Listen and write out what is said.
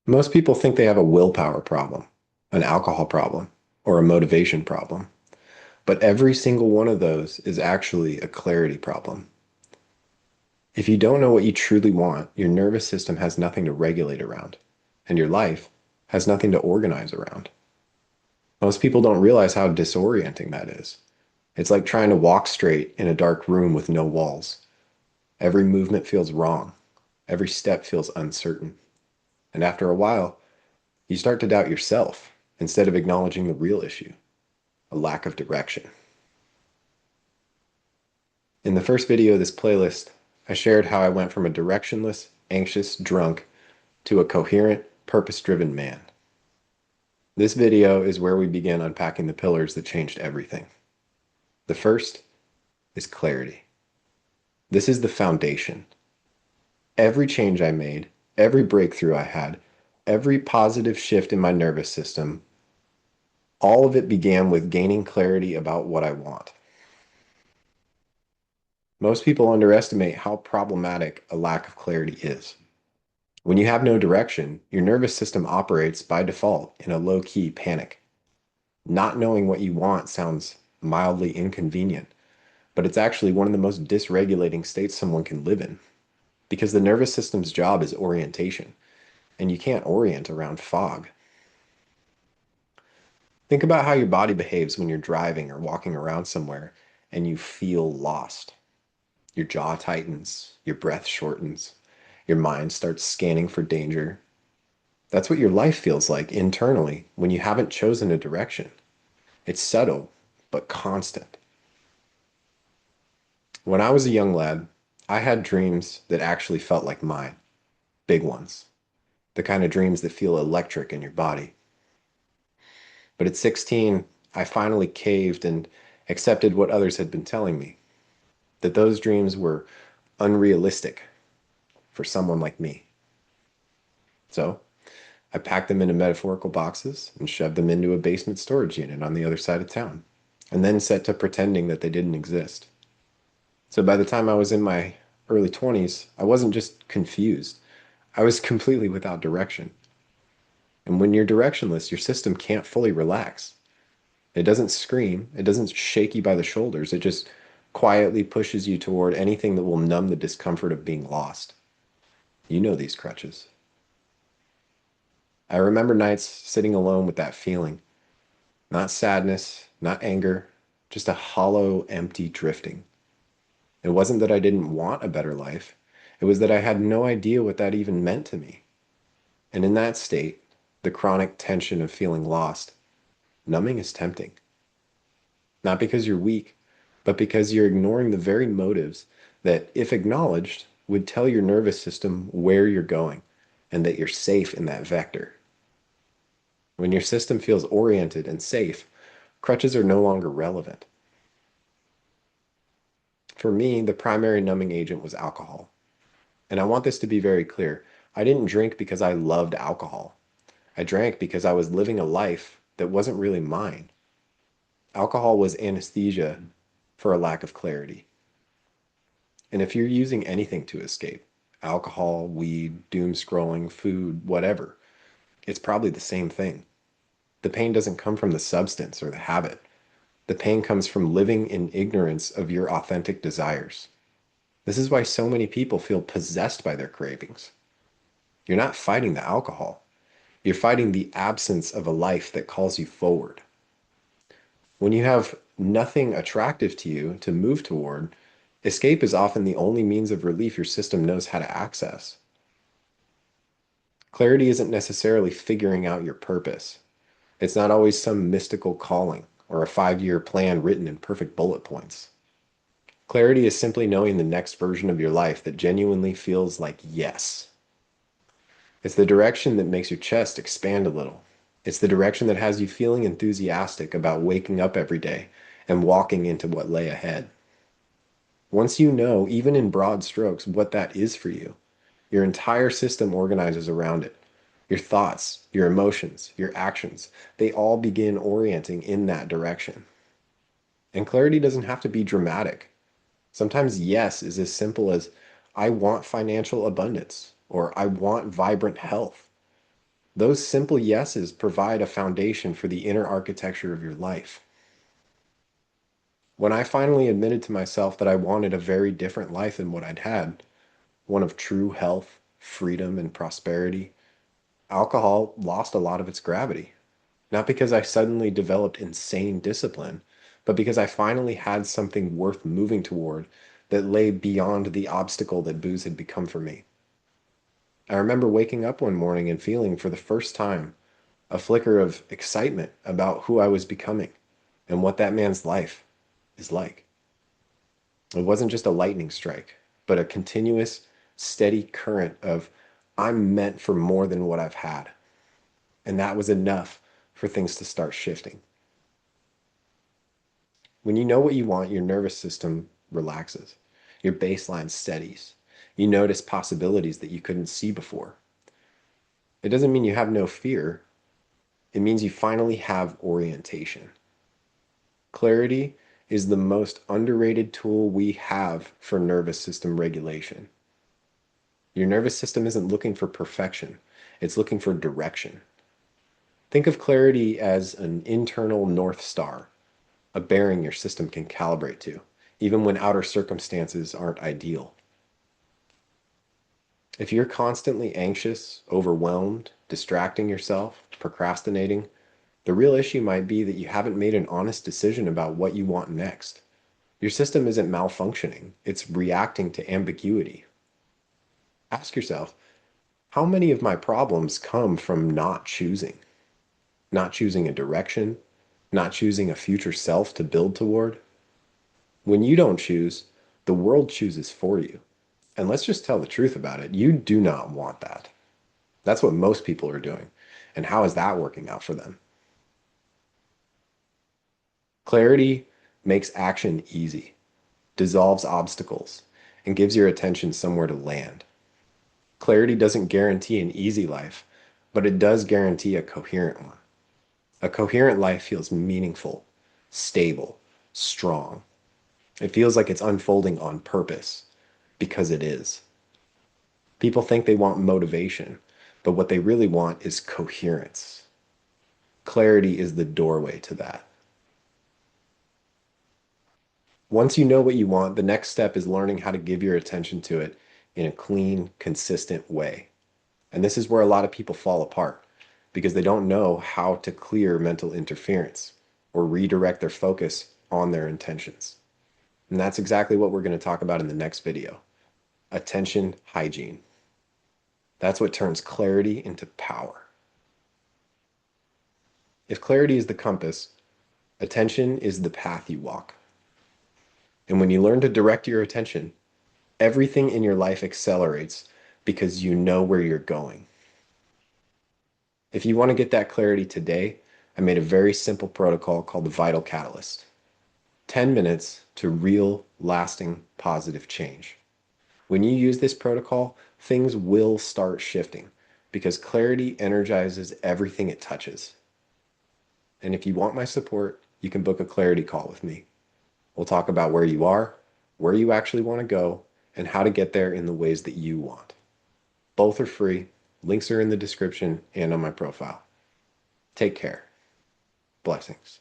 Most people think they have a willpower problem, an alcohol problem, or a motivation problem, but every single one of those is actually a clarity problem. If you don't know what you truly want, your nervous system has nothing to regulate around, and your life has nothing to organize around. Most people don't realize how disorienting that is. It's like trying to walk straight in a dark room with no walls. Every movement feels wrong. Every step feels uncertain. And after a while, you start to doubt yourself instead of acknowledging the real issue, a lack of direction. In the first video of this playlist, I shared how I went from a directionless, anxious drunk to a coherent, purpose-driven man. This video is where we begin unpacking the pillars that changed everything. The first is clarity. This is the foundation. Every change I made, every breakthrough I had, every positive shift in my nervous system, all of it began with gaining clarity about what I want. Most people underestimate how problematic a lack of clarity is. When you have no direction, your nervous system operates by default in a low-key panic. Not knowing what you want sounds mildly inconvenient, but it's actually one of the most dysregulating states someone can live in, because the nervous system's job is orientation, and you can't orient around fog. Think about how your body behaves when you're driving or walking around somewhere and you feel lost. Your jaw tightens, your breath shortens, your mind starts scanning for danger. That's what your life feels like internally when you haven't chosen a direction. It's subtle, but constant. When I was a young lad, I had dreams that actually felt like mine, big ones, the kind of dreams that feel electric in your body. But at 16, I finally caved and accepted what others had been telling me, that those dreams were unrealistic for someone like me. So I packed them into metaphorical boxes and shoved them into a basement storage unit on the other side of town, and then set to pretending that they didn't exist. So by the time I was in my early 20s, I wasn't just confused. I was completely without direction. And when you're directionless, your system can't fully relax. It doesn't scream, it doesn't shake you by the shoulders, it just quietly pushes you toward anything that will numb the discomfort of being lost. You know these crutches. I remember nights sitting alone with that feeling. Not sadness, not anger, just a hollow, empty drifting. It wasn't that I didn't want a better life. It was that I had no idea what that even meant to me. And in that state, the chronic tension of feeling lost, numbing is tempting. Not because you're weak, but because you're ignoring the very motives that, if acknowledged, would tell your nervous system where you're going and that you're safe in that vector. When your system feels oriented and safe, crutches are no longer relevant. For me, the primary numbing agent was alcohol. And I want this to be very clear. I didn't drink because I loved alcohol. I drank because I was living a life that wasn't really mine. Alcohol was anesthesia for a lack of clarity. And if you're using anything to escape, alcohol, weed, doom scrolling, food, whatever, it's probably the same thing. The pain doesn't come from the substance or the habit. The pain comes from living in ignorance of your authentic desires. This is why so many people feel possessed by their cravings. You're not fighting the alcohol. You're fighting the absence of a life that calls you forward. When you have nothing attractive to you to move toward, escape is often the only means of relief your system knows how to access. Clarity isn't necessarily figuring out your purpose. It's not always some mystical calling or a 5-year plan written in perfect bullet points. Clarity is simply knowing the next version of your life that genuinely feels like yes. It's the direction that makes your chest expand a little. It's the direction that has you feeling enthusiastic about waking up every day and walking into what lay ahead. Once you know, even in broad strokes, what that is for you, your entire system organizes around it. Your thoughts, your emotions, your actions, they all begin orienting in that direction. And clarity doesn't have to be dramatic. Sometimes yes is as simple as, I want financial abundance, or I want vibrant health. Those simple yeses provide a foundation for the inner architecture of your life. When I finally admitted to myself that I wanted a very different life than what I'd had, one of true health, freedom, and prosperity, alcohol lost a lot of its gravity. Not because I suddenly developed insane discipline, but because I finally had something worth moving toward that lay beyond the obstacle that booze had become for me. I remember waking up one morning and feeling for the first time a flicker of excitement about who I was becoming and what that man's life is like. It wasn't just a lightning strike, but a continuous, steady current of, I'm meant for more than what I've had. And that was enough for things to start shifting. When you know what you want, your nervous system relaxes. Your baseline steadies. You notice possibilities that you couldn't see before. It doesn't mean you have no fear. It means you finally have orientation. Clarity is the most underrated tool we have for nervous system regulation. Your nervous system isn't looking for perfection. It's looking for direction. Think of clarity as an internal North Star, a bearing your system can calibrate to, even when outer circumstances aren't ideal. If you're constantly anxious, overwhelmed, distracting yourself, procrastinating, the real issue might be that you haven't made an honest decision about what you want next. Your system isn't malfunctioning, it's reacting to ambiguity. Ask yourself, how many of my problems come from not choosing? Not choosing a direction, not choosing a future self to build toward? When you don't choose, the world chooses for you. And let's just tell the truth about it. You do not want that. That's what most people are doing. And how is that working out for them? Clarity makes action easy, dissolves obstacles, and gives your attention somewhere to land. Clarity doesn't guarantee an easy life, but it does guarantee a coherent one. A coherent life feels meaningful, stable, strong. It feels like it's unfolding on purpose, because it is. People think they want motivation, but what they really want is coherence. Clarity is the doorway to that. Once you know what you want, the next step is learning how to give your attention to it in a clean, consistent way. And this is where a lot of people fall apart because they don't know how to clear mental interference or redirect their focus on their intentions. And that's exactly what we're going to talk about in the next video. Attention hygiene. That's what turns clarity into power. If clarity is the compass, attention is the path you walk. And when you learn to direct your attention, everything in your life accelerates because you know where you're going. If you want to get that clarity today, I made a very simple protocol called the Vital Catalyst. 10 minutes to real, lasting, positive change. When you use this protocol, things will start shifting because clarity energizes everything it touches. And if you want my support, you can book a clarity call with me. We'll talk about where you are, where you actually want to go, and how to get there in the ways that you want. Both are free. Links are in the description and on my profile. Take care. Blessings.